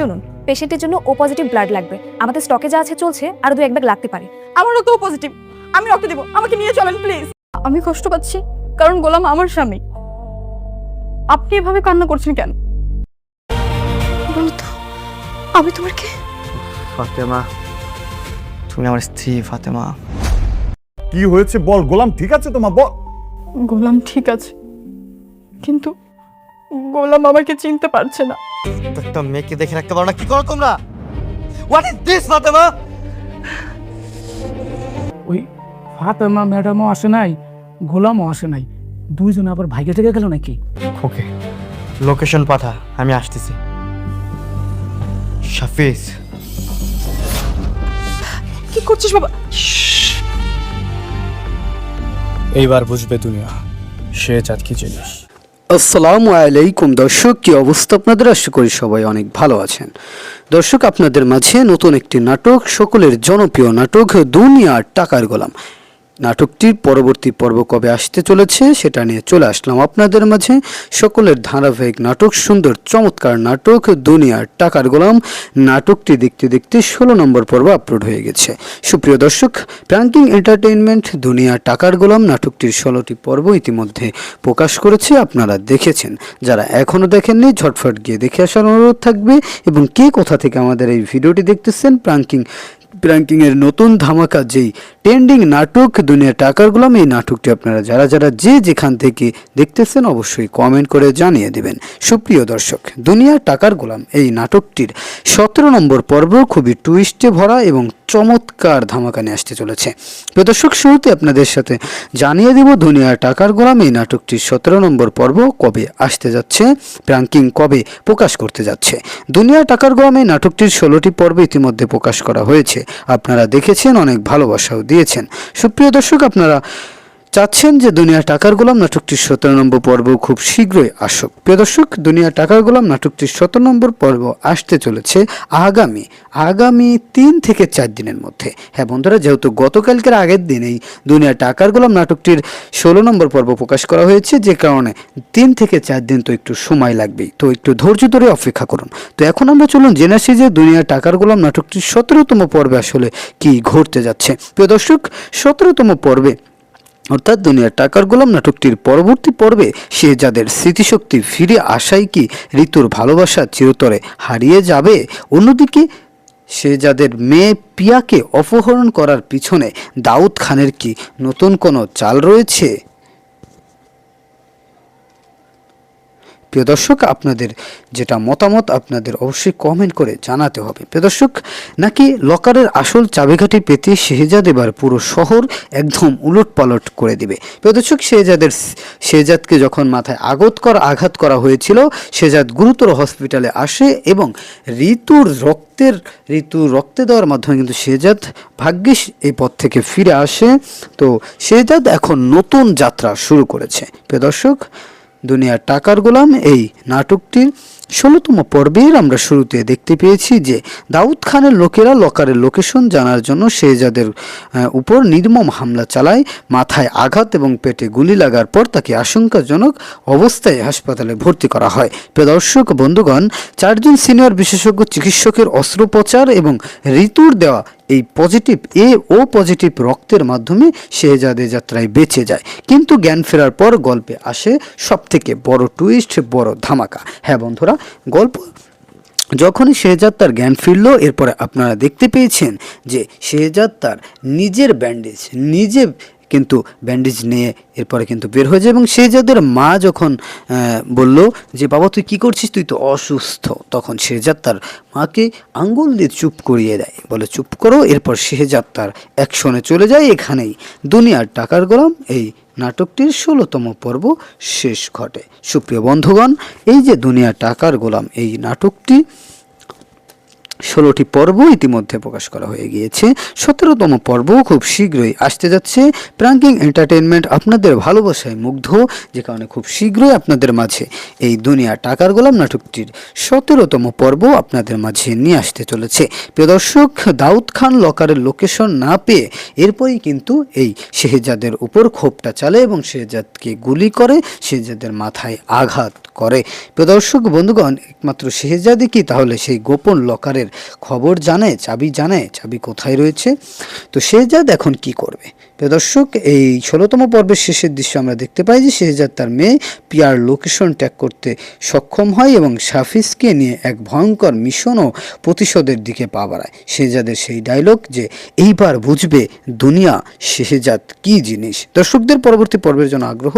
চলুন, পেশেন্টের জন্য ও পজিটিভ ব্লাড লাগবে। আমাদের স্টকে যা আছে চলছে, আরো 2-1 ব্যাগ লাগতে পারে। আমারও তো পজিটিভ, আমি রক্ত দেব, আমাকে নিয়ে চলেন প্লিজ। আমি কষ্ট পাচ্ছি কারণ গোলাম আমার স্বামী। আপনি এভাবে কান্না করছেন কেন? বলো তো, আমি তোমার কে? ফাতেমা, তুমি আমার স্ত্রী ফাতেমা। কি হয়েছে বল গোলাম, ঠিক আছে তোমার বল। গোলাম ঠিক আছে, কিন্তু গোলাম আমাকে চিনতে পারছে না। একটা মেয়েকে দেখে রাখতে পারো না, কি করো তোমরা? What is this Fatema? ওই ফাতেমা ম্যাডামও আসে নাই, গোলামও আসে নাই, দুইজনে আবার ভাইগে থেকে গেল নাকি? ওকে, লোকেশন পাঠা, আমি আসতেছি। শাফিজ, কি করছিস বাবা? এইবার বুঝবে দুনিয়া শেহজাদ কি জিনিস। আসসালামু আলাইকুম দর্শক, কি অবস্থা আপনাদের? আশা করি সবাই অনেক ভালো আছেন। দর্শক, আপনাদের মাঝে নতুন একটি নাটক, সকলের জনপ্রিয় নাটক দুনিয়ার টাকার গোলাম। নাটকটির পরবর্তী পর্ব কবে আসতে চলেছে সেটা নিয়ে চলে আসলাম আপনাদের মাঝে। সকলের ধারাবাহিক নাটক, সুন্দর চমৎকার নাটক দুনিয়ার টাকার গোলাম। নাটকটি দেখতে দেখতে 16 নম্বর পর্ব আপলোড হয়ে গেছে। সুপ্রিয় দর্শক, প্রাঙ্কিং এন্টারটেইনমেন্ট দুনিয়ার টাকার গোলাম নাটকটির 16টি পর্ব ইতিমধ্যে প্রকাশ করেছে, আপনারা দেখেছেন। যারা এখনও দেখেননি ঝটফট গিয়ে দেখে আসার অনুরোধ থাকবে। এবং কে কোথা থেকে আমাদের এই ভিডিওটি দেখতেছেন, প্রাঙ্কিংয়ের নতুন ধামাকা যেই ট্রেন্ডিং নাটক দুনিয়া টাকার গোলাম, এই নাটকটি আপনারা যারা যারা যেখান থেকে দেখতেছেন অবশ্যই কমেন্ট করে জানিয়ে দেবেন। সুপ্রিয় দর্শক, দুনিয়া টাকার গোলাম এই নাটকটির 17 নম্বর পর্ব খুবই টুইস্টে ভরা এবং চমৎকার ধামাকা নিয়ে আসতে চলেছে। প্রিয় দর্শক, শুরুতে আপনাদের সাথে জানিয়ে দেব দুনিয়া টাকার গোলাম এই নাটকটির 17 নম্বর পর্ব কবে আসতে যাচ্ছে, প্রাঙ্কিং কবে প্রকাশ করতে যাচ্ছে। দুনিয়া টাকার গোলাম এই নাটকটির 16টি পর্ব ইতিমধ্যে প্রকাশ করা হয়েছে, আপনারা দেখেছেন, অনেক ভালোবাসাও দিয়েছেন। সুপ্রিয় দর্শক, আপনারা চাচ্ছেন যে দুনিয়া টাকার গোলাম নাটকটির 17 নম্বর পর্ব খুব শীঘ্রই আসুক। প্রিয় দর্শক, দুনিয়া টাকার গোলাম নাটকটির 17 নম্বর পর্ব আসতে চলেছে আগামী 3 থেকে 4 দিনের মধ্যে। হ্যাঁ বন্ধুরা, যেহেতু গতকালকের আগের দিন এই দুনিয়া টাকার গোলাম নাটকটির 16 নম্বর পর্ব প্রকাশ করা হয়েছে, যে কারণে 3 থেকে 4 দিন তো একটু সময় লাগবেই, তো একটু ধৈর্য ধরে অপেক্ষা করুন। তো এখন আমরা চলুন জেনে আসি যে দুনিয়া টাকার গোলাম নাটকটির 17তম পর্বে আসলে কি ঘটতে যাচ্ছে। প্রিয় দর্শক, 17তম পর্বে অর্থাৎ দুনিয়ার টাকার গোলাম নাটকটির পরবর্তী পর্বে শেহজাদের স্মৃতিশক্তি ফিরে আসায় কি ঋতুর ভালোবাসা চিরতরে হারিয়ে যাবে? অন্যদিকে শেহজাদের মেয়ে পিয়াকে অপহরণ করার পিছনে দাউদ খানের কি নতুন কোনো চাল রয়েছে? প্রিয় দর্শক, আপনাদের যেটা মতামত আপনাদের অবশ্যই কমেন্ট করে জানাতে হবে। প্রিয় দর্শক, নাকি লকারের আসল চাবিকাঠি পেতে শেহজাদ এবার পুরো শহর একদম উলটপালট করে দিবে? প্রিয় দর্শক, শেহজাদকে যখন মাথায় আঘাত করা হয়েছিল, শেহজাদ গুরুতর হসপিটালে আসে এবং ঋতুর রক্তে দেওয়ার মাধ্যমে কিন্তু শেহজাদ ভাগ্যিস এই পথ থেকে ফিরে আসে। তো শেহজাদ এখন নতুন যাত্রা শুরু করেছে। প্রিয় দর্শক, দুনিয়ার টাকার গোলাম এই নাটকটির 16তম পর্বের আমরা শুরুতে দেখতে পেয়েছি যে দাউদ খানের লোকেরা লকারের লোকেশন জানার জন্য শেহজাদের উপর নির্মম হামলা চালায়। মাথায় আঘাত এবং পেটে গুলি লাগার পর তাকে আশঙ্কাজনক অবস্থায় হাসপাতালে ভর্তি করা হয়। প্রিয় দর্শক বন্ধুগণ, 4 জন সিনিয়র বিশেষজ্ঞ চিকিৎসকের অস্ত্রোপচার এবং ঋতুর দেওয়া এই পজিটিভ ও পজিটিভ রক্তের মাধ্যমে শেহজাদের যাত্রায় বেঁচে যায়। কিন্তু জ্ঞান ফেরার পর গল্পে আসে সবথেকে বড় টুইস্ট, বড় ধামাকা। হ্যাঁ বন্ধুরা, গল্প যখনই শেহজাদ তার জ্ঞান ফিরল, এরপরে আপনারা দেখতে পেয়েছেন যে শেহজাদ তার নিজের কিন্তু ব্যান্ডেজ নিয়ে এরপরে কিন্তু বের হয়ে যায়। এবং শেহজাদের মা যখন বলল যে বাবা তুই কি করছিস, তুই তো অসুস্থ, তখন শেহজাদ তার মাকে আঙ্গুল দিয়ে চুপ করিয়ে দেয়, বলে চুপ করো। এরপর শেহজাদ তার অ্যাকশনে চলে যায়। এখানেই দুনিয়ার টাকার গোলাম এই নাটকটির 16তম পর্ব শেষ ঘটে। সুপ্রিয় বন্ধুগণ, এই যে দুনিয়ার টাকার গোলাম এই নাটকটি 16টি পর্ব ইতিমধ্যে প্রকাশ করা হয়ে গিয়েছে। 17তম পর্ব খুব শীঘ্রই আসতে যাচ্ছে। প্রাঙ্কিং এন্টারটেইনমেন্ট আপনাদের ভালোবাসায় মুগ্ধ, যে কারণে খুব শীঘ্রই আপনাদের মাঝে এই দুনিয়া টাকার গোলাম নাটকটির 17তম পর্ব আপনাদের মাঝে নিয়ে আসতে চলেছে। প্রিয় দর্শক, দাউদ খান লকারের লোকেশন না পেয়ে এরপরই কিন্তু এই শেহজাদের উপর ক্ষোভটা চালে এবং শেহজাদকে গুলি করে, শেহজাদের মাথায় আঘাত করে। প্রিয় দর্শক বন্ধুগণ, একমাত্র শেহজাদই কি তাহলে সেই গোপন লকারের খবর জানে, চাবি কোথায় রয়েছে? তো শেহজাদ এখন কি করবে? প্রিয় দর্শক, এই 16তম পর্বের শেষের দৃশ্য আমরা দেখতে পাই যে শেহজাদ তার মেয়ে পিয়ার লোকেশন ট্র্যাক করতে সক্ষম হয় এবং সাফিজকে নিয়ে এক ভয়ঙ্কর মিশন ও প্রতিশোধের দিকে পা বাড়ায়। শেহজাদের সেই ডায়লগ যে এইবার বুঝবে দুনিয়া শেহজাদ কি জিনিস, দর্শকদের পরবর্তী পর্বের জন্য আগ্রহ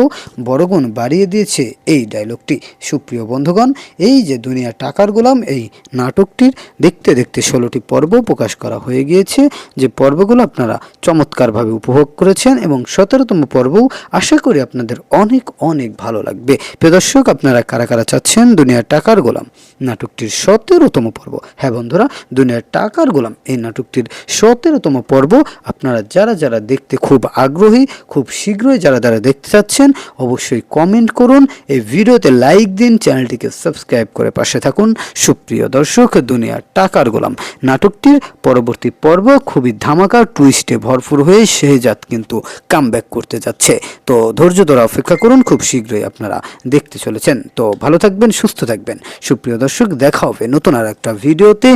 বড়গুণ বাড়িয়ে দিয়েছে এই ডায়লগটি। সুপ্রিয় বন্ধুগণ, এই যে দুনিয়া টাকার গোলাম এই নাটকটির দেখতে দেখতে 16টি পর্ব প্রকাশ করা হয়ে গিয়েছে, যে পর্বগুলো আপনারা চমৎকারভাবে উপভোগ করেছেন এবং 17তম পর্বও আশা করি আপনাদের অনেক অনেক ভালো লাগবে। প্রিয় দর্শক, আপনারা কারা কারা চাচ্ছেন দুনিয়া টাকার গোলাম নাটকটির 17তম পর্ব? হ্যাঁ বন্ধুরা, দুনিয়া টাকার গোলাম এই নাটকটির 17তম পর্ব আপনারা যারা যারা দেখতে খুব আগ্রহী, খুব শীঘ্রই যারা যারা দেখতে চাচ্ছেন অবশ্যই কমেন্ট করুন, এই ভিডিওতে লাইক দিন, চ্যানেলটিকে সাবস্ক্রাইব করে পাশে থাকুন। সুপ্রিয় দর্শক, দুনিয়া টাকার গোলাম নাটকটির পরবর্তী পর্ব খুবই ধামাকা টুইস্টে ভরপুর হয়ে শেহজাদ কিন্তু কামব্যাক করতে যাচ্ছে। তো ধৈর্য ধরে অপেক্ষা করুন, খুব শীঘ্রই আপনারা দেখতে চলেছেন। তো ভালো থাকবেন, সুস্থ থাকবেন। সুপ্রিয় দর্শক, দেখা হবে নতুন আর একটা ভিডিওতে।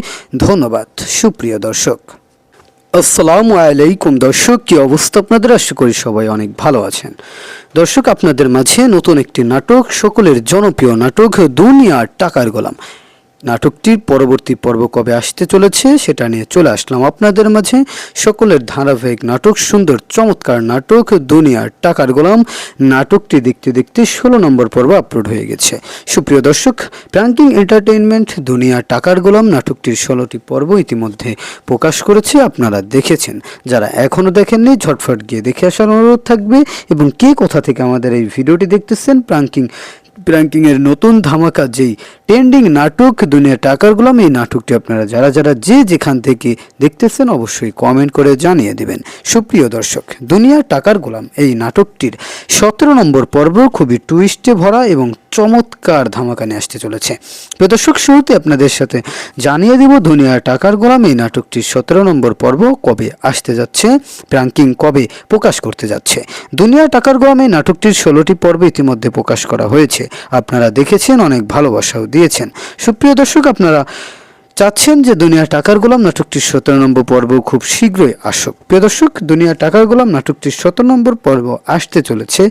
ধন্যবাদ সুপ্রিয় দর্শক। আসসালামু আলাইকুম দর্শক, কি অবস্থা আপনাদের? আশা করি সবাই অনেক ভালো আছেন। দর্শক, আপনাদের মাঝে নতুন একটি নাটক, সকলের জনপ্রিয় নাটক দুনিয়া টাকার গোলাম নাটকটির পরবর্তী পর্ব কবে আসতে চলেছে সেটা নিয়ে চলে আসলাম আপনাদের মাঝে। সকলের ধারাবাহিক নাটক, সুন্দর চমৎকার নাটক দুনিয়ার টাকার গোলাম নাটকটি দেখতে দেখতে 16 নম্বর পর্ব আপলোড হয়ে গেছে। সুপ্রিয় দর্শক, প্রাঙ্কিং এন্টারটেইনমেন্ট দুনিয়া টাকার গোলাম নাটকটির 16টি পর্ব ইতিমধ্যে প্রকাশ করেছে, আপনারা দেখেছেন। যারা এখনও দেখেননি ঝটফট গিয়ে দেখে আসার অনুরোধ থাকবে। এবং কে কোথা থেকে আমাদের এই ভিডিওটি দেখতেছেন, প্রাঙ্কিংয়ের নতুন ধামাকা যেই ট্রেন্ডিং নাটক দুনিয়া টাকার গোলাম এই নাটকটি আপনারা যারা যারা যেখান থেকে দেখতেছেন অবশ্যই কমেন্ট করে জানিয়ে দিবেন। সুপ্রিয় দর্শক, দুনিয়া টাকার গোলাম এই নাটকটির 17 নম্বর পর্ব খুবই টুইস্টে ভরা এবং চমৎকার ধামাকা নিয়ে আসতে চলেছে। প্রিয় দর্শক, শুরুতে আপনাদের সাথে জানিয়ে দেব দুনিয়া টাকার গোলাম এই নাটকটির 17 নম্বর পর্ব কবে আসতে যাচ্ছে, প্রাঙ্কিং কবে প্রকাশ করতে যাচ্ছে। দুনিয়া টাকার গোলাম এই নাটকটির 16টি পর্ব ইতিমধ্যে প্রকাশ করা হয়েছে, আপনারা দেখেছেন, অনেক ভালোবাসাও দিয়েছেন। সুপ্রিয় দর্শক, আপনারা চাচ্ছেন যে দুনিয়া টাকার গোলাম নাটকটির 17 নম্বর পর্ব খুব শীঘ্রই আসুক। প্রিয় দর্শক, দুনিয়া টাকার গোলাম নাটকটির 17 নম্বর পর্ব আসতে চলেছে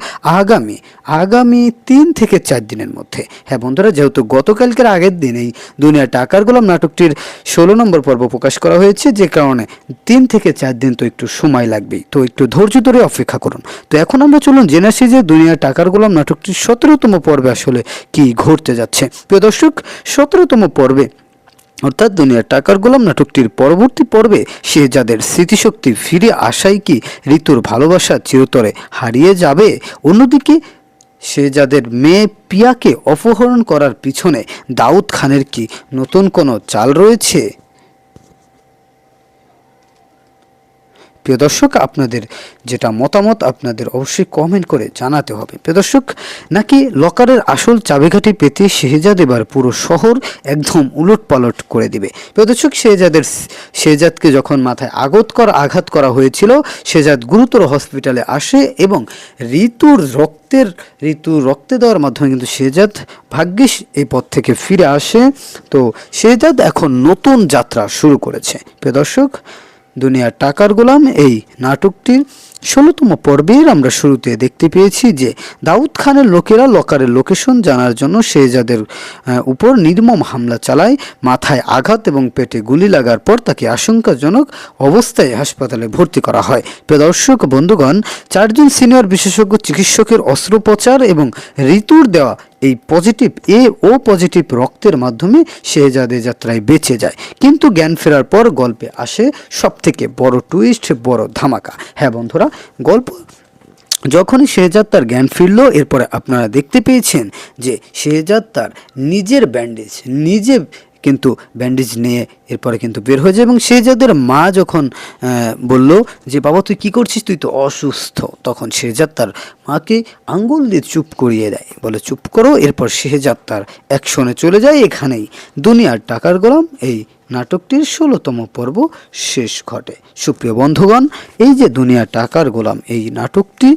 আগামী 3 থেকে 4 দিনের মধ্যে। হ্যাঁ বন্ধুরা, যেহেতু গতকালকের আগের দিন এই দুনিয়া টাকার গোলাম নাটকটির 16 নম্বর পর্ব প্রকাশ করা হয়েছে, যে কারণে 3 থেকে 4 দিন তো একটু সময় লাগবেই, তো একটু ধৈর্য ধরে অপেক্ষা করুন। তো এখন আমরা চলুন জেনে আসি যে দুনিয়া টাকার গোলাম নাটকটির 17তম পর্বে আসলে কি ঘটতে যাচ্ছে। প্রিয় দর্শক, 17তম পর্বে অর্থাৎ দুনিয়া টাকার গোলাম নাটকটির পরবর্তী পর্বে শেহজাদের স্মৃতিশক্তি ফিরে আসায় কি ঋতুর ভালোবাসা চিরতরে হারিয়ে যাবে? অন্যদিকে শেহজাদের মেয়ে পিয়াকে অপহরণ করার পিছনে দাউদ খানের কি নতুন কোনো চাল রয়েছে? প্রিয় দর্শক, আপনাদের যেটা মতামত আপনাদের অবশ্যই কমেন্ট করে জানাতে হবে। প্রিয় দর্শক, নাকি লকারের আসল চাবিকাঠি পেতে শেহজাদ এবার পুরো শহর একদম উলটপালট করে দিবে? প্রিয় দর্শক, শেহজাদকে যখন মাথায় আঘাত করা হয়েছিল, শেহজাদ গুরুতর হসপিটালে আসে এবং ঋতুর রক্তে দেওয়ার মাধ্যমে কিন্তু শেহজাদ ভাগ্যিস এই পথ থেকে ফিরে আসে। তো শেহজাদ এখন নতুন যাত্রা শুরু করেছে। প্রিয় দর্শক, দুনিয়া টাকার গোলাম এই নাটকটির 16তম পর্বের আমরা শুরুতে দেখতে পেয়েছি যে দাউদ খানের লোকেরা লকারের লোকেশন জানার জন্য শেহজাদের উপর নির্মম হামলা চালায়। মাথায় আঘাত এবং পেটে গুলি লাগার পর তাকে আশঙ্কাজনক অবস্থায় হাসপাতালে ভর্তি করা হয়। প্রিয় দর্শক বন্ধুগণ, 4 জন সিনিয়র বিশেষজ্ঞ চিকিৎসকের অস্ত্রোপচার এবং ঋতুর দেওয়া এই ও পজিটিভ রক্তের মাধ্যমে শেহজাদ যাত্রায় বেঁচে যায়। কিন্তু জ্ঞান ফেরার পর গল্পে আসে সবথেকে বড় টুইস্ট, বড় ধামাকা। হ্যাঁ বন্ধুরা, গল্প যখনই শেহজাদ তার জ্ঞান ফিরল, এরপরে আপনারা দেখতে পেয়েছেন যে শেহজাদ তার নিজের ব্যান্ডেজ নিজে কিন্তু ব্যান্ডেজ নিয়ে এরপরে কিন্তু বের হয়ে যায় এবং শেহজাদের মা যখন বলল যে বাবা তুই কি করছিস, তুই তো অসুস্থ, তখন শেহজাদ তার মাকে আঙ্গুল দিয়ে চুপ করিয়ে দেয়, বলে চুপ করো। এরপর শেহজাদ তার অ্যাকশনে চলে যায়। এখানেই দুনিয়ার টাকার গোলাম এই নাটকটির 16তম পর্ব শেষ ঘটে। সুপ্রিয় বন্ধুগণ, এই যে দুনিয়ার টাকার গোলাম এই নাটকটি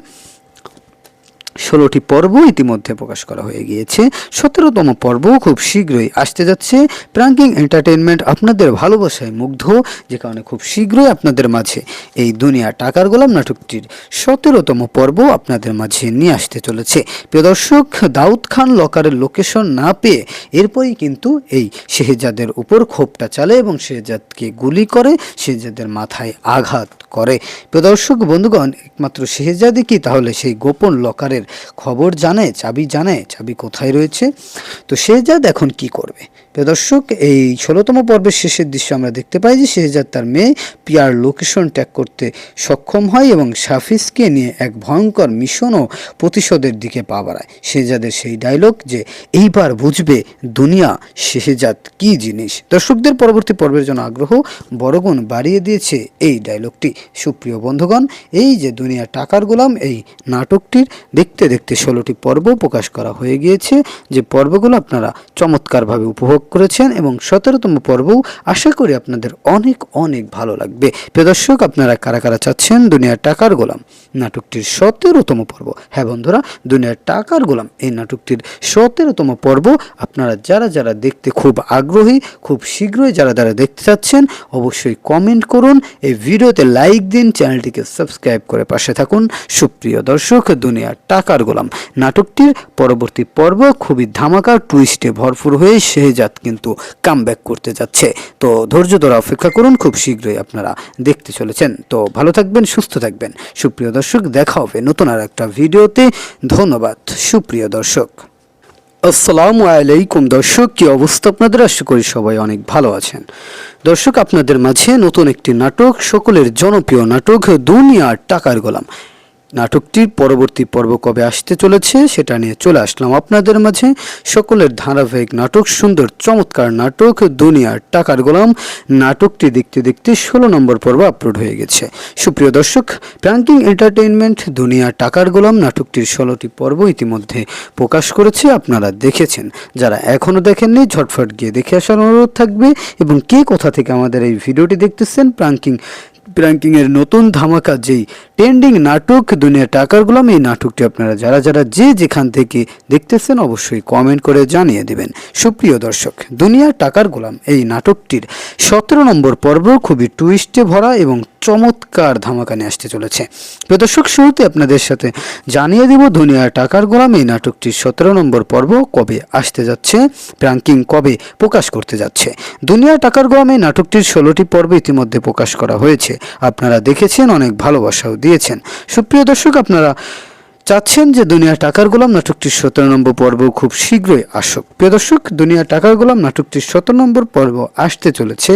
16টি পর্ব ইতিমধ্যে প্রকাশ করা হয়ে গিয়েছে। 17তম পর্ব খুব শীঘ্রই আসতে যাচ্ছে। প্রাঙ্কিং এন্টারটেইনমেন্ট আপনাদের ভালোবাসায় মুগ্ধ, যে কারণে খুব শীঘ্রই আপনাদের মাঝে এই দুনিয়া টাকার গোলাম নাটকটির 17তম পর্ব আপনাদের মাঝে নিয়ে আসতে চলেছে। প্রিয় দর্শক, দাউদ খান লকারের লোকেশন না পেয়ে এরপরই কিন্তু এই শেহজাদের উপর ক্ষোভটা চালে এবং শেহজাদকে গুলি করে, শেহজাদের মাথায় আঘাত করে। প্রিয় দর্শক বন্ধুগণ, একমাত্র শেহজাদই কি তাহলে সেই গোপন লকারের খবর জানে, চাবি কোথায় রয়েছে? তো শেহজাদ এখন কি করবে? প্রিয় দর্শক, এই 16তম পর্বের শেষের দৃশ্য আমরা দেখতে পাই যে শেহজাদ তার মেয়ে পিয়ার লোকেশন ট্যাগ করতে সক্ষম হয় এবং সাফিজকে নিয়ে এক ভয়ঙ্কর মিশন ও প্রতিশোধের দিকে পা বাড়ায়। শেহজাদের সেই ডায়লগ যে এইবার বুঝবে দুনিয়া শেহজাদ কি জিনিস, দর্শকদের পরবর্তী পর্বের জন্য আগ্রহ বড়গুণ বাড়িয়ে দিয়েছে এই ডায়লগটি। সুপ্রিয় বন্ধুগণ, এই যে দুনিয়া টাকার গোলাম এই নাটকটির দেখতে দেখতে 16টি পর্ব প্রকাশ করা হয়ে গিয়েছে, যে পর্বগুলো আপনারা চমৎকারভাবে উপভোগ করেছেন এবং 17তম পর্বও আশা করি আপনাদের অনেক অনেক ভালো লাগবে। প্রিয় দর্শক, আপনারা কারা কারা চাচ্ছেন দুনিয়ার টাকার গোলাম নাটকটির 17তম পর্ব? হ্যাঁ বন্ধুরা, দুনিয়ার টাকার গোলাম এই নাটকটির 17তম পর্ব আপনারা যারা যারা দেখতে খুব আগ্রহী, খুব শীঘ্রই যারা যারা দেখতে চাচ্ছেন অবশ্যই কমেন্ট করুন, এই ভিডিওতে লাইক দিন, চ্যানেলটিকে সাবস্ক্রাইব করে পাশে থাকুন। সুপ্রিয় দর্শক, দুনিয়ার টাকার গোলাম নাটকটির পরবর্তী পর্ব খুবই ধামাকা টুইস্টে ভরপুর হয়ে শেহজাদ কিন্তু কামব্যাক করতে যাচ্ছে। তো ধৈর্য ধরে অপেক্ষা করুন, খুব শীঘ্রই আপনারা দেখতে চলেছেন। তো ভালো থাকবেন, সুস্থ থাকবেন। সুপ্রিয় দর্শক, দেখা হবে নতুন আর একটা ভিডিওতে। ধন্যবাদ সুপ্রিয় দর্শক। আসসালামু আলাইকুম দর্শক, কি অবস্থা আপনাদের? আশা করি সবাই অনেক ভালো আছেন। দর্শক, আপনাদের মাঝে নতুন একটি নাটক, সকলের জনপ্রিয় নাটক দুনিয়ার টাকার গোলাম নাটকটির পরবর্তী পর্ব কবে আসতে চলেছে সেটা নিয়ে চলে আসলাম আপনাদের মাঝে। সকলের ধারাবাহিক নাটক, সুন্দর চমৎকার নাটক দুনিয়ার টাকার গোলাম নাটকটি দেখতে দেখতে 16 নম্বর পর্ব আপলোড হয়ে গেছে। সুপ্রিয় দর্শক, প্রাঙ্কিং এন্টারটেইনমেন্ট দুনিয়ার টাকার গোলাম নাটকটির 16টি পর্ব ইতিমধ্যে প্রকাশ করেছে, আপনারা দেখেছেন। যারা এখনও দেখেননি ঝটফট গিয়ে দেখে আসার অনুরোধ থাকবে। এবং কে কোথা থেকে আমাদের এই ভিডিওটি দেখতেছেন, প্রাঙ্কিংয়ের নতুন ধামাকা যেই ট্রেন্ডিং নাটক দুনিয়া টাকার গোলাম এই নাটকটি আপনারা যারা যারা যেখান থেকে দেখতেছেন অবশ্যই কমেন্ট করে জানিয়ে দেবেন। সুপ্রিয় দর্শক, দুনিয়া টাকার গোলাম এই নাটকটির 17 নম্বর পর্ব খুবই টুইস্টে ভরা এবং চমৎকার ধামাকা নিয়ে আসতে চলেছে। প্রিয় দর্শক, শুরুতে আপনাদের সাথে জানিয়ে দেব দুনিয়া টাকার গোলাম এই নাটকটির 17 নম্বর পর্ব কবে আসতে যাচ্ছে, প্রাঙ্কিং কবে প্রকাশ করতে যাচ্ছে। দুনিয়া টাকার গোলাম এই নাটকটির 16টি পর্ব ইতিমধ্যে প্রকাশ করা হয়েছে, আপনারা দেখেছেন, অনেক ভালোবাসাও দিয়েছেন। সুপ্রিয় দর্শক, আপনারা চাচ্ছেন যে দুনিয়া টাকার গোলাম নাটকটির 17 নম্বর পর্ব খুব শীঘ্রই আসুক। প্রিয় দর্শক, দুনিয়া টাকার গোলাম নাটকটির 17 নম্বর পর্ব আসতে চলেছে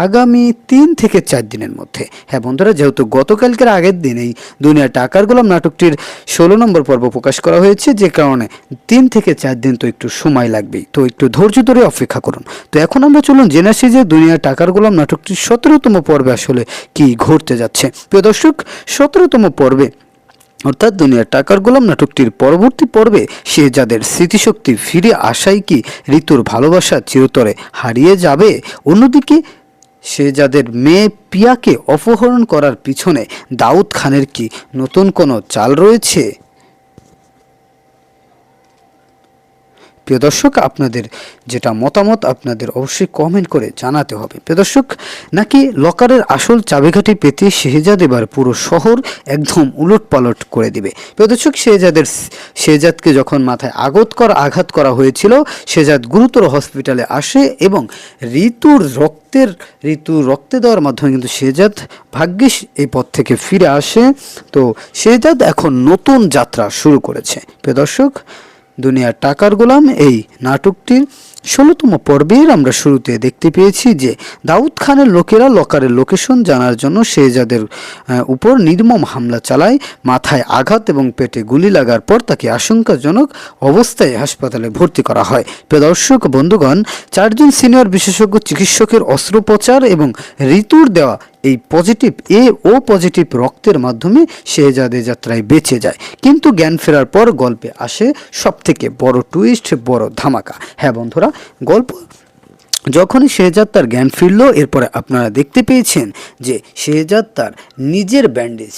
আগামী 3 থেকে 4 দিনের মধ্যে। হ্যাঁ বন্ধুরা, যেহেতু গতকালকের আগের দিন এই দুনিয়া টাকার গোলাম নাটকটির 16 নম্বর পর্ব প্রকাশ করা হয়েছে, যে কারণে 3 থেকে 4 দিন তো একটু সময় লাগবেই, তো একটু ধৈর্য ধরে অপেক্ষা করুন। তো এখন আমরা চলুন জেনে আসি যে দুনিয়া টাকার গোলাম নাটকটির 17তম পর্বে আসলে কি ঘটতে যাচ্ছে। প্রিয় দর্শক, 17তম পর্বে অর্থাৎ দুনিয়ার টাকার গোলাম নাটকটির পরবর্তী পর্বে শেহজাদের স্মৃতিশক্তি ফিরে আসায় কি ঋতুর ভালোবাসা চিরতরে হারিয়ে যাবে? অন্যদিকে শেহজাদের মেয়ে পিয়াকে অপহরণ করার পিছনে দাউদ খানের কি নতুন কোনো চাল রয়েছে? প্রিয় দর্শক, আপনাদের যেটা মতামত আপনাদের অবশ্যই কমেন্ট করে জানাতে হবে। প্রিয় দর্শক, নাকি লকারের আসল চাবিকাঠি পেতে শেহজাদ এবার পুরো শহর একদম উলটপালট করে দিবে? প্রিয় দর্শক, শেহজাদকে যখন মাথায় আঘাত করা হয়েছিল, শেহজাদ গুরুতর হসপিটালে আসে এবং ঋতুর রক্তে দেওয়ার মাধ্যমে কিন্তু শেহজাদ ভাগ্যিস এই পথ থেকে ফিরে আসে। তো শেহজাদ এখন নতুন যাত্রা শুরু করেছে। প্রিয় দর্শক, দুনিয়ার টাকার গোলাম এই নাটকটির 16তম পর্বের আমরা শুরুতে দেখতে পেয়েছি যে দাউদ খানের লোকেরা লকারের লোকেশন জানার জন্য শেহজাদের উপর নির্মম হামলা চালায়, মাথায় আঘাত এবং পেটে গুলি লাগার পর তাকে আশঙ্কাজনক অবস্থায় হাসপাতালে ভর্তি করা হয়। প্রিয় দর্শক বন্ধুগণ, 4 জন সিনিয়র বিশেষজ্ঞ চিকিৎসকের অস্ত্রোপচার এবং ঋতুর দেওয়া এই পজিটিভ ও পজিটিভ রক্তের মাধ্যমে শেহজাদে যাত্রায় বেঁচে যায়। কিন্তু জ্ঞান ফেরার পর গল্পে আসে সবথেকে বড় টুইস্ট, বড় ধামাকা। হ্যাঁ বন্ধুরা, গল্প যখনই শেহজাদ তার জ্ঞান ফিরল, এরপরে আপনারা দেখতে পেয়েছেন যে শেহজাদ তার নিজের ব্যান্ডেজ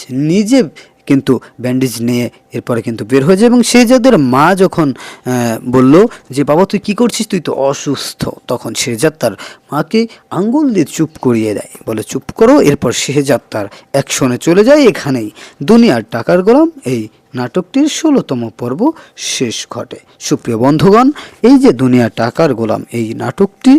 নিয়ে এরপরে কিন্তু বের হয়ে যায় এবং শেহজাদের মা যখন বলল যে বাবা তুই কী করছিস, তুই তো অসুস্থ, তখন শেহজাদ তার মাকে আঙ্গুল দিয়ে চুপ করিয়ে দেয়, বলে চুপ করো। এরপর শেহজাদ তার অ্যাকশনে চলে যায়। এখানেই দুনিয়ার টাকার গোলাম এই নাটকটির 16তম পর্ব শেষ ঘটে। সুপ্রিয় বন্ধুগণ, এই যে দুনিয়ার টাকার গোলাম এই নাটকটি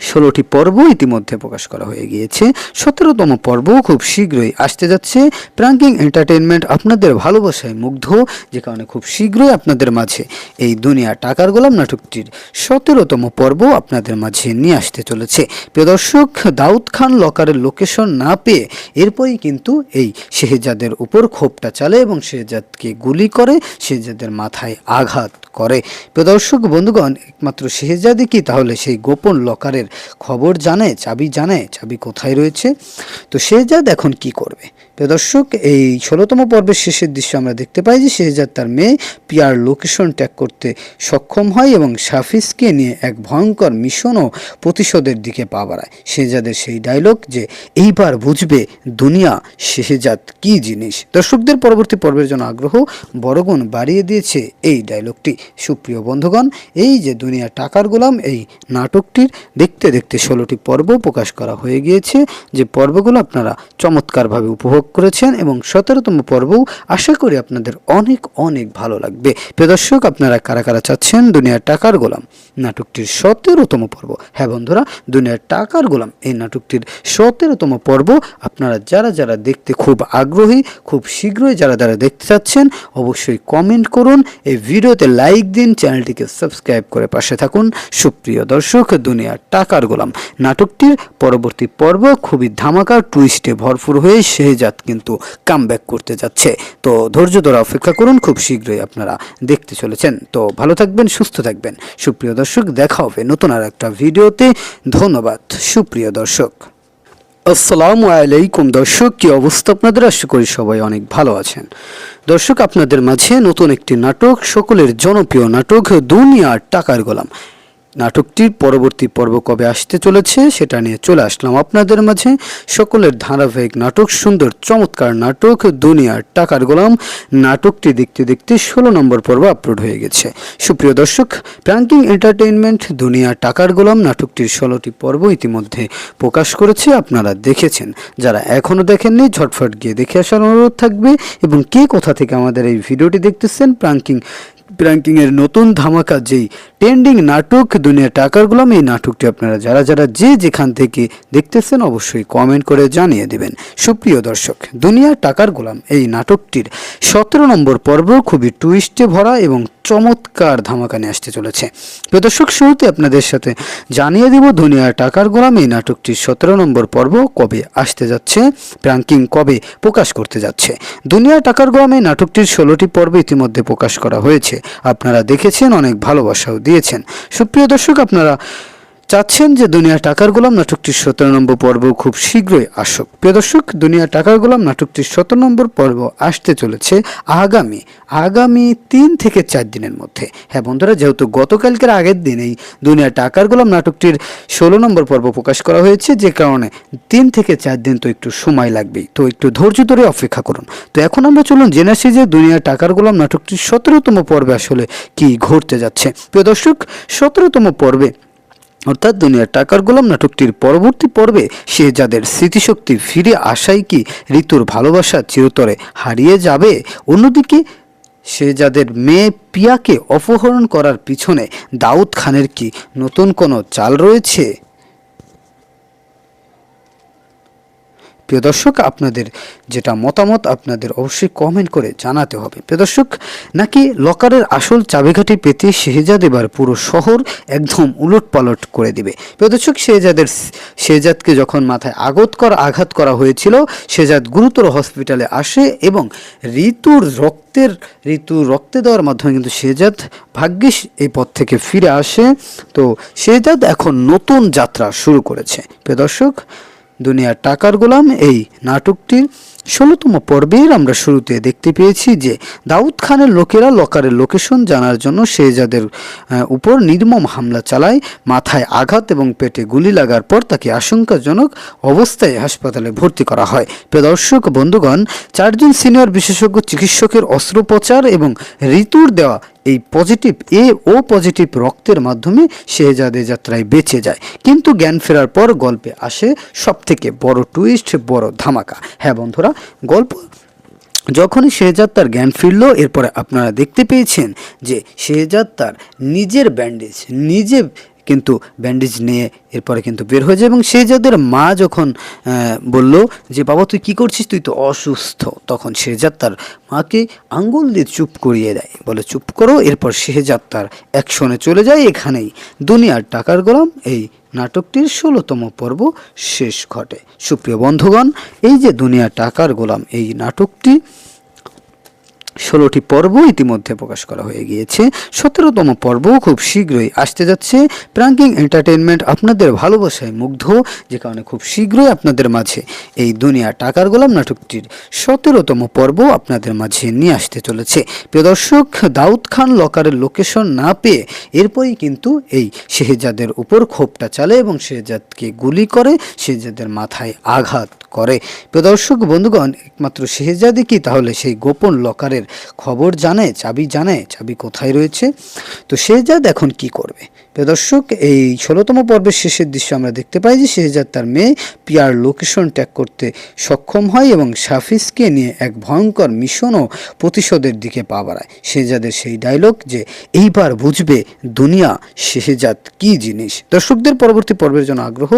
16টি পর্ব ইতিমধ্যে প্রকাশ করা হয়ে গিয়েছে। 17তম পর্ব খুব শীঘ্রই আসতে যাচ্ছে। প্রাঙ্কিং এন্টারটেইনমেন্ট আপনাদের ভালোবাসায় মুগ্ধ, যে কারণে খুব শীঘ্রই আপনাদের মাঝে এই দুনিয়া টাকার গোলাম নাটকটির 17তম পর্ব আপনাদের মাঝে নিয়ে আসতে চলেছে। প্রিয় দর্শক, দাউদ খান লকারের লোকেশন না পেয়ে এরপরই কিন্তু এই শেহজাদের উপর ক্ষোভটা চালে এবং শেহজাদকে গুলি করে, শেহজাদের মাথায় আঘাত করে। প্রিয় দর্শক বন্ধুগণ, একমাত্র শেহজাদই কি তাহলে সেই গোপন লকারের খবর জানে, চাবি কোথায় রয়েছে? তো শেহজাদ এখন কি করবে? প্রিয় দর্শক, এই 16তম পর্বের শেষের দৃশ্য আমরা দেখতে পাই যে শেহজাদ তার মেয়ে পিয়ার লোকেশন ট্যাগ করতে সক্ষম হয় এবং সাফিসকে নিয়ে এক ভয়ঙ্কর মিশন ও প্রতিশোধের দিকে পা বাড়ায়। শেহজাদের সেই ডায়লগ যে এইবার বুঝবে দুনিয়া শেহজাদ কি জিনিস, দর্শকদের পরবর্তী পর্বের জন্য আগ্রহ বড়গুণ বাড়িয়ে দিয়েছে এই ডায়লগটি। সুপ্রিয় বন্ধুগণ, এই যে দুনিয়া টাকার গোলাম এই নাটকটির দেখতে 16টি পর্ব প্রকাশ করা হয়ে গিয়েছে, যে পর্বগুলো আপনারা চমৎকারভাবে উপভোগ করেছেন এবং 17তম পর্বও আশা করি আপনাদের অনেক অনেক ভালো লাগবে। প্রিয় দর্শক, আপনারা কারা কারা চাচ্ছেন দুনিয়ার টাকার গোলাম নাটকটির 17তম পর্ব? হ্যাঁ বন্ধুরা, দুনিয়ার টাকার গোলাম এই নাটকটির 17তম পর্ব আপনারা যারা দেখতে খুব আগ্রহী, খুব শীঘ্রই যারা দেখতে চাচ্ছেন অবশ্যই কমেন্ট করুন, এই ভিডিওতে লাইক দিন, চ্যানেলটিকে সাবস্ক্রাইব করে পাশে থাকুন। সুপ্রিয় দর্শক, দুনিয়ার টাকার গোলাম নাটকটির পরবর্তী পর্ব খুবই ধামাকা টুইস্টে ভরপুর হয়ে শেহজাদ কিন্তু কামব্যাক করতে যাচ্ছে। তো ধৈর্য ধরে অপেক্ষা করুন, খুব শীঘ্রই আপনারা দেখতে চলেছেন। তো ভালো থাকবেন, সুস্থ থাকবেন সুপ্রিয় দর্শক, দেখা হবে নতুন আর একটা ভিডিওতে। ধন্যবাদ সুপ্রিয় দর্শক। আসসালামু আলাইকুম দর্শক, কি অবস্থা আপনাদের? আশা করি সবাই অনেক ভালো আছেন। দর্শক, আপনাদের মাঝে নতুন একটি নাটক, সকলের জনপ্রিয় নাটক দুনিয়ার টাকার গোলাম নাটকটির পরবর্তী পর্ব কবে আসতে চলেছে সেটা নিয়ে চলে আসলাম আপনাদের মাঝে। সকলের ধারাবাহিক নাটক, সুন্দর চমৎকার নাটক দুনিয়ার টাকার গোলাম নাটকটি দেখতে 16 নম্বর পর্ব আপলোড হয়ে গেছে। সুপ্রিয় দর্শক, প্রাঙ্কিং এন্টারটেইনমেন্ট দুনিয়ার টাকার গোলাম নাটকটির 16টি পর্ব ইতিমধ্যে প্রকাশ করেছে, আপনারা দেখেছেন। যারা এখনও দেখেননি ঝটফট গিয়ে দেখে আসার অনুরোধ থাকবে। এবং কে কোথা থেকে আমাদের এই ভিডিওটি দেখতেছেন, প্রাঙ্কিংয়ের নতুন ধামাকা যেই ট্রেন্ডিং নাটক দুনিয়া টাকার গোলাম এই নাটকটি আপনারা যারা যেখান থেকে দেখতেছেন অবশ্যই কমেন্ট করে জানিয়ে দেবেন। সুপ্রিয় দর্শক, দুনিয়া টাকার গোলাম এই নাটকটির 17 নম্বর পর্ব খুবই টুইস্টে ভরা এবং চমৎকার ধামাকা নিয়ে আসতে চলেছে। প্রিয় দর্শক, শুরুতে আপনাদের সাথে জানিয়ে দেব দুনিয়া টাকার গোলাম এই নাটকটির 17 নম্বর পর্ব কবে আসতে যাচ্ছে, প্রাঙ্কিং কবে প্রকাশ করতে যাচ্ছে। দুনিয়া টাকার গোলাম এই নাটকটির 16টি পর্ব ইতিমধ্যে প্রকাশ করা হয়েছে, আপনারা দেখেছেন, অনেক ভালোবাসাও দিয়েছেন। সুপ্রিয় দর্শক, আপনারা চাচ্ছেন যে দুনিয়া টাকার গোলাম নাটকটির 17 নম্বর পর্ব খুব শীঘ্রই আসুক। প্রিয় দর্শক, দুনিয়া টাকার গোলাম নাটকটির 17 নম্বর পর্ব আসতে চলেছে আগামী 3 থেকে 4 দিনের মধ্যে। হ্যাঁ বন্ধুরা, যেহেতু গতকালকের আগের দিন এই দুনিয়া টাকার গোলাম নাটকটির 16 নম্বর পর্ব প্রকাশ করা হয়েছে, যে কারণে 3 থেকে 4 দিন তো একটু সময় লাগবেই, তো একটু ধৈর্য ধরে অপেক্ষা করুন। তো এখন আমরা চলুন জেনে আসি যে দুনিয়া টাকার গোলাম নাটকটির 17তম পর্বে আসলে কি ঘটতে যাচ্ছে। প্রিয় দর্শক, 17তম পর্বে অর্থাৎ দুনিয়ার টাকার গোলাম নাটকটির পরবর্তী পর্বে শেহজাদের স্মৃতিশক্তি ফিরে আসায় কি ঋতুর ভালোবাসা চিরতরে হারিয়ে যাবে? অন্যদিকে শেহজাদের মেয়ে পিয়াকে অপহরণ করার পিছনে দাউদ খানের কি নতুন কোনো চাল রয়েছে? প্রিয় দর্শক, আপনাদের যেটা মতামত আপনাদের অবশ্যই কমেন্ট করে জানাতে হবে। প্রিয় দর্শক, নাকি লকারের আসল চাবিকাঠি পেতে শেহজাদ এবার পুরো শহর একদম উলটপালট করে দিবে। প্রিয় দর্শক, শেহজাদকে যখন মাথায় আঘাত করা হয়েছিল, শেহজাদ গুরুতর হসপিটালে আসে এবং ঋতুর রক্তে দেওয়ার মাধ্যমে কিন্তু শেহজাদ ভাগ্যিস এই পথ থেকে ফিরে আসে। তো শেহজাদ এখন নতুন যাত্রা শুরু করেছে। প্রিয় দর্শক, দুনিয়ার টাকার গোলাম এই নাটকটির 16তম পর্বের আমরা শুরুতে দেখতে পেয়েছি যে দাউদ খানের লোকেরা লকারের লোকেশন জানার জন্য শেহজাদের উপর নির্মম হামলা চালায়। মাথায় আঘাত এবং পেটে গুলি লাগার পর তাকে আশঙ্কাজনক অবস্থায় হাসপাতালে ভর্তি করা হয়। প্রিয় দর্শক বন্ধুগণ, 4 জন সিনিয়র বিশেষজ্ঞ চিকিৎসকের অস্ত্রোপচার এবং ঋতুর দেওয়া এই পজিটিভ ও পজিটিভ রক্তের মাধ্যমে শেহজাদের যাত্রায় বেঁচে যায়। কিন্তু জ্ঞান ফেরার পর গল্পে আসে সবথেকে বড় টুইস্ট, বড় ধামাকা। হ্যাঁ বন্ধুরা, গল্প যখনই শেহজাদ তার জ্ঞান ফিরল, এরপরে আপনারা দেখতে পেয়েছেন যে শেহজাদ তার নিজের ব্যান্ডেজ নিয়ে এরপরে কিন্তু বের হয়ে যায় এবং শেহজাদের মা যখন বলল যে বাবা তুই কি করছিস, তুই তো অসুস্থ, তখন শেহজাদ তার মাকে আঙ্গুল দিয়ে চুপ করিয়ে দেয়, বলে চুপ করো। এরপর শেহজাদ তার অ্যাকশনে চলে যায়। এখানেই দুনিয়ার টাকার গোলাম এই নাটকটির 16তম পর্ব শেষ ঘটে। সুপ্রিয় বন্ধুগণ, এই যে দুনিয়ার টাকার গোলাম এই নাটকটি 16টি পর্ব ইতিমধ্যে প্রকাশ করা হয়ে গিয়েছে। 17তম পর্ব খুব শীঘ্রই আসতে যাচ্ছে। প্রাঙ্কিং এন্টারটেইনমেন্ট আপনাদের ভালোবাসায় মুগ্ধ, যে কারণে খুব শীঘ্রই আপনাদের মাঝে এই দুনিয়া টাকার গোলাম নাটকটির 17তম পর্ব আপনাদের মাঝে নিয়ে আসতে চলেছে। প্রিয় দর্শক, দাউদ খান লকারের লোকেশন না পেয়ে এরপরই কিন্তু এই শেহজাদের উপর ক্ষোভটা চালে এবং শেহজাদকে গুলি করে, শেহজাদের মাথায় আঘাত করে। প্রিয় দর্শক বন্ধুগণ, একমাত্র শেহজাদই কি তাহলে সেই গোপন লকারের খবর জানে, চাবি কোথায় রয়েছে? তো শেহজাদ এখন কি করবে? প্রিয় দর্শক, এই 16তম পর্বের শেষের দৃশ্য আমরা দেখতে পাই যে শেহজাদ তার মেয়ে পিয়ার লোকেশন ট্যাগ করতে সক্ষম হয় এবং সাফিজকে নিয়ে এক ভয়ঙ্কর মিশন ও প্রতিশোধের দিকে পা বাড়ায়। শেহজাদের সেই ডায়লগ যে এইবার বুঝবে দুনিয়া শেহজাদ কি জিনিস, দর্শকদের পরবর্তী পর্বের জন্য আগ্রহ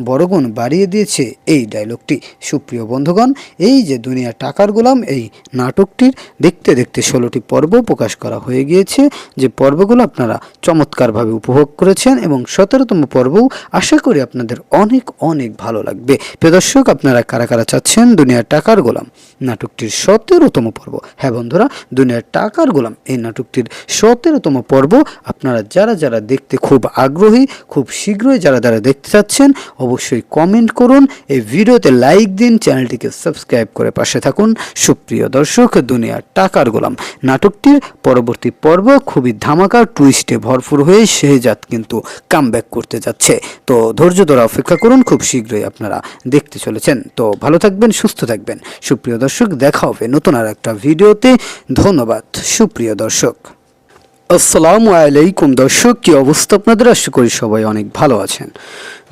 বড়গুণ বাড়িয়ে দিয়েছে এই ডায়লগটি। সুপ্রিয় বন্ধুগণ, এই যে দুনিয়া টাকার গোলাম এই নাটকটির দেখতে 16টি পর্ব প্রকাশ করা হয়ে গিয়েছে, যে পর্বগুলো আপনারা চমৎকারভাবে উপভোগ করেছেন এবং 17তম পর্বও আশা করি আপনাদের অনেক অনেক ভালো লাগবে। প্রিয় দর্শক, আপনারা কারা কারা চাচ্ছেন দুনিয়ার টাকার গোলাম নাটকটির 17তম পর্ব? হ্যাঁ বন্ধুরা, দুনিয়ার টাকার গোলাম এই নাটকটির 17তম পর্ব আপনারা যারা দেখতে খুব আগ্রহী, খুব শীঘ্রই যারা দেখতে চাচ্ছেন অবশ্যই কমেন্ট করুন, এই ভিডিওতে লাইক দিন, চ্যানেলটিকে সাবস্ক্রাইব করে পাশে থাকুন। সুপ্রিয় দর্শক, দুনিয়ার টাকার গোলাম নাটকটির পরবর্তী পর্ব খুবই ধামাকা টুইস্টে ভরপুর হয়ে শেহজাদ কিন্তু কামব্যাক করতে যাচ্ছে। তো ধৈর্য ধরে অপেক্ষা করুন, খুব শীঘ্রই আপনারা দেখতে চলেছেন। তো ভালো থাকবেন, সুস্থ থাকবেন। সুপ্রিয় দর্শক, দেখা হবে নতুন আর একটা ভিডিওতে। ধন্যবাদ সুপ্রিয় দর্শক। আসসালামু আলাইকুম দর্শক, কি অবস্থা আপনাদের? আশা করি সবাই অনেক ভালো আছেন।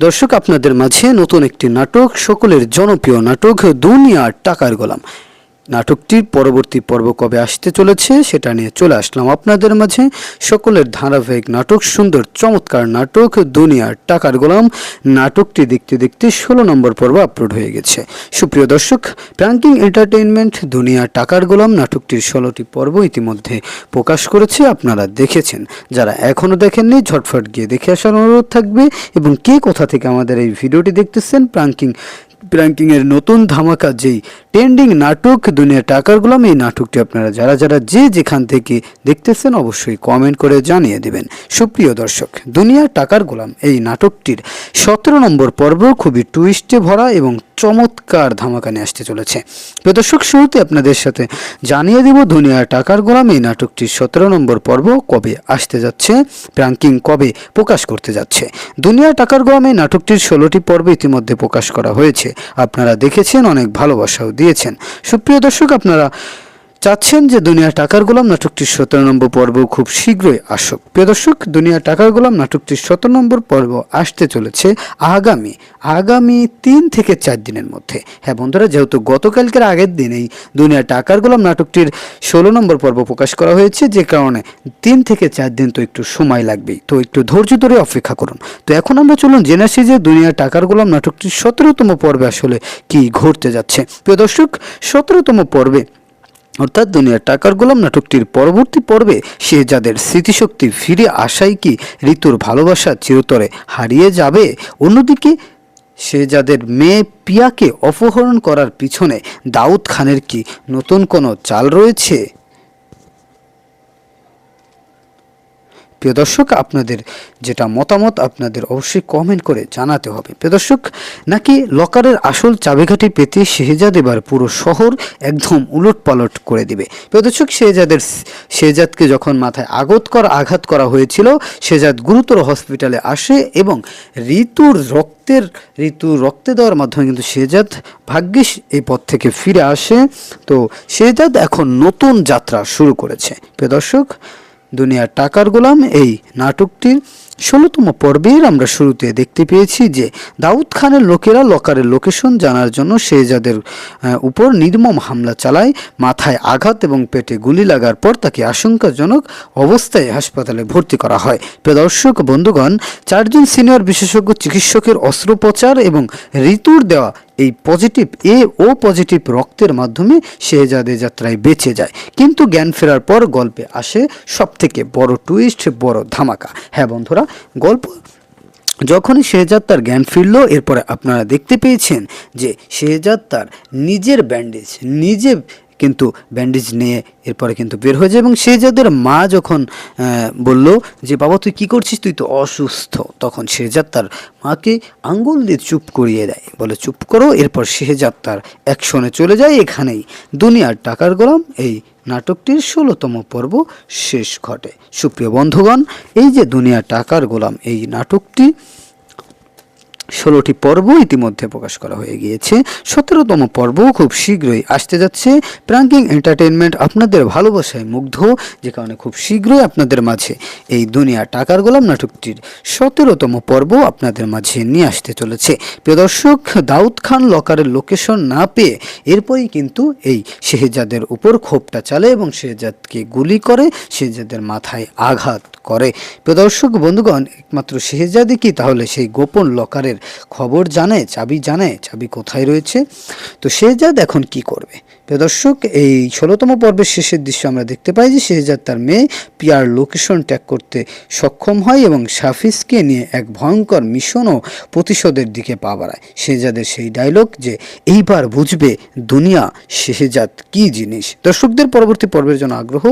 দর্শক, আপনাদের মাঝে নতুন একটি নাটক, সকলের জনপ্রিয় নাটক দুনিয়ার টাকার গোলাম নাটকটির পরবর্তী পর্ব কবে আসতে চলেছে সেটা নিয়ে চলে আসলাম আপনাদের মাঝে। সকলের ধারাবাহিক নাটক, সুন্দর চমৎকার নাটক দুনিয়ার টাকার গোলাম নাটকটি দেখতে 16 নম্বর পর্ব আপলোড হয়ে গেছে। সুপ্রিয় দর্শক, প্রাঙ্কিং এন্টারটেইনমেন্ট দুনিয়ার টাকার গোলাম নাটকটির 16টি পর্ব ইতিমধ্যে প্রকাশ করেছে, আপনারা দেখেছেন। যারা এখনও দেখেননি ঝটফট গিয়ে দেখে আসার অনুরোধ থাকবে। এবং কে কোথা থেকে আমাদের এই ভিডিওটি দেখতেছেন, প্রাঙ্কিংয়ের নতুন ধামাকা যেই ট্রেন্ডিং নাটক দুনিয়া টাকার গোলাম এই নাটকটি আপনারা যারা যেখান থেকে দেখতেছেন অবশ্যই কমেন্ট করে জানিয়ে দেবেন। সুপ্রিয় দর্শক, দুনিয়া টাকার গোলাম এই নাটকটির 17 নম্বর পর্ব খুবই টুইস্টে ভরা এবং চমৎকার ধামাকা নিয়ে আসতে চলেছে। প্রিয় দর্শক, শুরুতে আপনাদের সাথে জানিয়ে দেব দুনিয়া টাকার গোলাম এই নাটকটির 17 নম্বর পর্ব কবে আসতে যাচ্ছে, প্রাঙ্কিং কবে প্রকাশ করতে যাচ্ছে। দুনিয়া টাকার গোলাম এই নাটকটির 16টি পর্ব ইতিমধ্যে প্রকাশ করা হয়েছে, আপনারা দেখেছেন, অনেক ভালোবাসাও দিয়েছেন। সুপ্রিয় দর্শক, আপনারা চাচ্ছেন যে দুনিয়া টাকার গোলাম নাটকটির 17 নম্বর পর্ব খুব শীঘ্রই আসুক। প্রিয় দর্শক, দুনিয়া টাকার গোলাম নাটকটির 17 নম্বর পর্ব আসতে চলেছে আগামী 3 থেকে 4 দিনের মধ্যে। হ্যাঁ বন্ধুরা, যেহেতু গতকালকের আগের দিন এই দুনিয়া টাকার গোলাম নাটকটির 16 নম্বর পর্ব প্রকাশ করা হয়েছে, যে কারণে 3 থেকে 4 দিন তো একটু সময় লাগবেই, তো একটু ধৈর্য ধরে অপেক্ষা করুন। তো এখন আমরা চলুন জেনে আসি যে দুনিয়া টাকার গোলাম নাটকটির 17তম পর্বে আসলে কি ঘটতে যাচ্ছে। প্রিয় দর্শক, 17তম পর্বে অর্থাৎ দুনিয়া টাকার গোলাম নাটকটির পরবর্তী পর্বে শেহজাদের স্মৃতিশক্তি ফিরে আসায় কি ঋতুর ভালোবাসা চিরতরে হারিয়ে যাবে? অন্যদিকে শেহজাদের মেয়ে পিয়াকে অপহরণ করার পিছনে দাউদ খানের কি নতুন কোনো চাল রয়েছে? প্রিয় দর্শক, আপনাদের যেটা মতামত আপনাদের অবশ্যই কমেন্ট করে জানাতে হবে। প্রিয় দর্শক, নাকি লকারের আসল চাবিকাঠি পেতে শেহজাদ এবার পুরো শহর একদম উলটপালট করে দিবে? প্রিয় দর্শক, শেহজাদকে যখন মাথায় আঘাত করা হয়েছিল, শেহজাদ গুরুতর হসপিটালে আসে এবং ঋতুর রক্তে দেওয়ার মাধ্যমে কিন্তু শেহজাদ ভাগ্যিস এই পথ থেকে ফিরে আসে। তো শেহজাদ এখন নতুন যাত্রা শুরু করেছে। প্রিয় দর্শক, দুনিয়া টাকার গোলাম এই নাটকটির 16তম পর্বের আমরা শুরুতে দেখতে পেয়েছি যে দাউদ খানের লোকেরা লকারের লোকেশন জানার জন্য শেহজাদের উপর নির্মম হামলা চালায়। মাথায় আঘাত এবং পেটে গুলি লাগার পর তাকে আশঙ্কাজনক অবস্থায় হাসপাতালে ভর্তি করা হয়। প্রিয় দর্শক বন্ধুগণ, 4 জন সিনিয়র বিশেষজ্ঞ চিকিৎসকের অস্ত্রোপচার এবং ঋতুর দেওয়া এই পজিটিভ ও পজিটিভ রক্তের মাধ্যমে শেহজাদের যাত্রায় বেঁচে যায়। কিন্তু জ্ঞান ফেরার পর গল্পে আসে সবথেকে বড় টুইস্ট, বড় ধামাকা। হ্যাঁ বন্ধুরা, গল্প যখনই শেহজাদ তার জ্ঞান ফিরল, এরপরে আপনারা দেখতে পেয়েছেন যে শেহজাদ তার নিজের কিন্তু ব্যান্ডেজ নিয়ে এরপরে কিন্তু বের হয়ে যায় এবং শেহজাদের মা যখন বলল যে বাবা তুই কি করছিস, তুই তো অসুস্থ, তখন শেহজাদ তার মাকে আঙ্গুল দিয়ে চুপ করিয়ে দেয়, বলে চুপ করো। এরপর শেহজাদ তার অ্যাকশনে চলে যায়। এখানেই দুনিয়ার টাকার গোলাম এই নাটকটির 16তম পর্ব শেষ ঘটে। সুপ্রিয় বন্ধুগণ, এই যে দুনিয়া টাকার গোলাম এই নাটকটি 16টি পর্ব ইতিমধ্যে প্রকাশ করা হয়ে গিয়েছে। 17তম পর্ব খুব শীঘ্রই আসতে যাচ্ছে। প্রাঙ্কিং এন্টারটেইনমেন্ট আপনাদের ভালোবাসায় মুগ্ধ, যে কারণে খুব শীঘ্রই আপনাদের মাঝে এই দুনিয়া টাকার গোলাম নাটকটির 17তম পর্ব আপনাদের মাঝে নিয়ে আসতে চলেছে। প্রিয় দর্শক, দাউদ খান লকারের লোকেশন না পেয়ে এরপরই কিন্তু এই শেহজাদের উপর ক্ষোভটা চালে এবং শেহজাদকে গুলি করে, শেহজাদের মাথায় আঘাত করে। প্রিয় দর্শক বন্ধুগণ, একমাত্র শেহজাদই কি তাহলে সেই গোপন লকারের খবর জানে, চাবি কোথায় রয়েছে? তো শেহজাদ এখন কি করবে? প্রিয় দর্শক, এই 16তম পর্বের শেষের দৃশ্য আমরা দেখতে পাই যে শেহজাদ তার মেয়ে পিয়ার লোকেশন ট্র্যাক করতে সক্ষম হয় এবং সাফিসকে নিয়ে এক ভয়ঙ্কর মিশন ও প্রতিশোধের দিকে পা বাড়ায়। শেহজাদের সেই ডায়লগ যে এইবার বুঝবে দুনিয়া শেহজাদ কি জিনিস। দর্শকদের পরবর্তী পর্বের জন্য আগ্রহ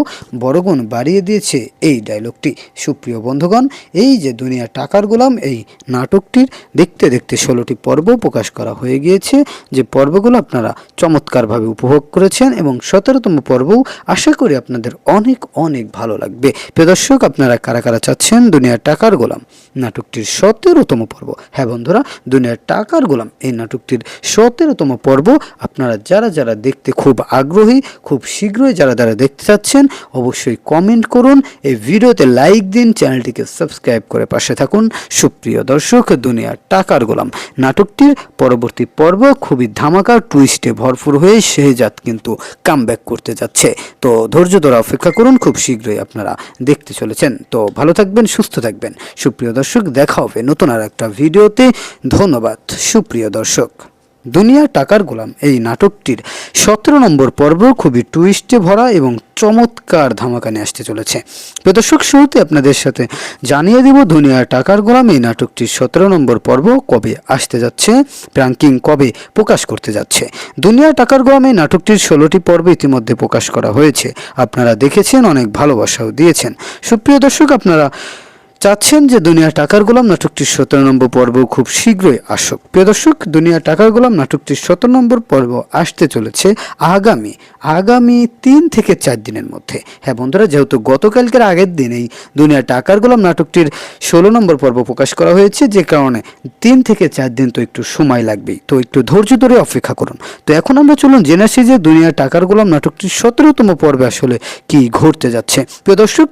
বড়গুণ বাড়িয়ে দিয়েছে এই ডায়লগটি। সুপ্রিয় বন্ধুগণ, এই যে দুনিয়া টাকার গোলাম এই নাটকটির দেখতে 16টি পর্ব প্রকাশ করা হয়ে গিয়েছে, যে পর্বগুলো আপনারা চমৎকারভাবে উপভোগ করেছেন এবং 17তম পর্বও আশা করি আপনাদের অনেক ভালো লাগবে। প্রিয় দর্শক, আপনারা কারা চাচ্ছেন দুনিয়া টাকার গোলাম নাটকটির 17তম পর্ব? হ্যাঁ বন্ধুরা, দুনিয়া টাকার গোলাম এই নাটকটির 17তম পর্ব আপনারা যারা দেখতে খুব আগ্রহী, খুব শীঘ্রই যারা দেখতে চাচ্ছেন অবশ্যই কমেন্ট করুন, এই ভিডিওতে লাইক দিন, চ্যানেলটিকে সাবস্ক্রাইব করে পাশে থাকুন। সুপ্রিয় দর্শক, দুনিয়া টাকার গোলাম নাটকটির পরবর্তী পর্ব খুবই ধামাকা টুইস্টে ভরপুর হয়ে শেহজাদ কিন্তু কামব্যাক করতে যাচ্ছে। তো ধৈর্য ধরে অপেক্ষা করুন, খুব শীঘ্রই আপনারা দেখতে চলেছেন। তো ভালো থাকবেন, সুস্থ থাকবেন। সুপ্রিয় দর্শক, দেখা হবে নতুন আর একটা ভিডিওতে। ধন্যবাদ। সুপ্রিয় দর্শক, দুনিয়া টাকার গোলাম এই নাটকটির 17 নম্বর পর্ব খুবই টুইস্টে ভরা এবং চমৎকার ধামাকা নিয়ে আসতে চলেছে। প্রিয় দর্শক, শুরুতে আপনাদের সাথে জানিয়ে দিব দুনিয়া টাকার গোলাম এই নাটকটির 17 নম্বর পর্ব কবে আসতে যাচ্ছে, প্রাঙ্কিং কবে প্রকাশ করতে যাচ্ছে। দুনিয়া টাকার গোলাম এই নাটকটির 16টি পর্ব ইতিমধ্যে প্রকাশ করা হয়েছে। আপনারা দেখেছেন, অনেক ভালোবাসাও দিয়েছেন। সুপ্রিয় দর্শক, আপনারা চাচ্ছেন যে দুনিয়া টাকার গোলাম নাটকটির 17 নম্বর পর্ব খুব শীঘ্রই আসুক। প্রিয় দর্শক, দুনিয়া টাকার গোলাম নাটকটির 17 নম্বর পর্ব আসতে চলেছে আগামী 3 থেকে 4 দিনের মধ্যে। হ্যাঁ বন্ধুরা, যেহেতু গতকালকের আগের দিন এই দুনিয়া টাকার গোলাম নাটকটির 16 নম্বর পর্ব প্রকাশ করা হয়েছে, যে কারণে 3 থেকে 4 দিন তো একটু সময় লাগবেই, তো একটু ধৈর্য ধরে অপেক্ষা করুন। তো এখন আমরা চলুন জেনে আসি যে দুনিয়া টাকার গোলাম নাটকটির 17তম পর্বে আসলে কি ঘটতে যাচ্ছে। প্রিয় দর্শক,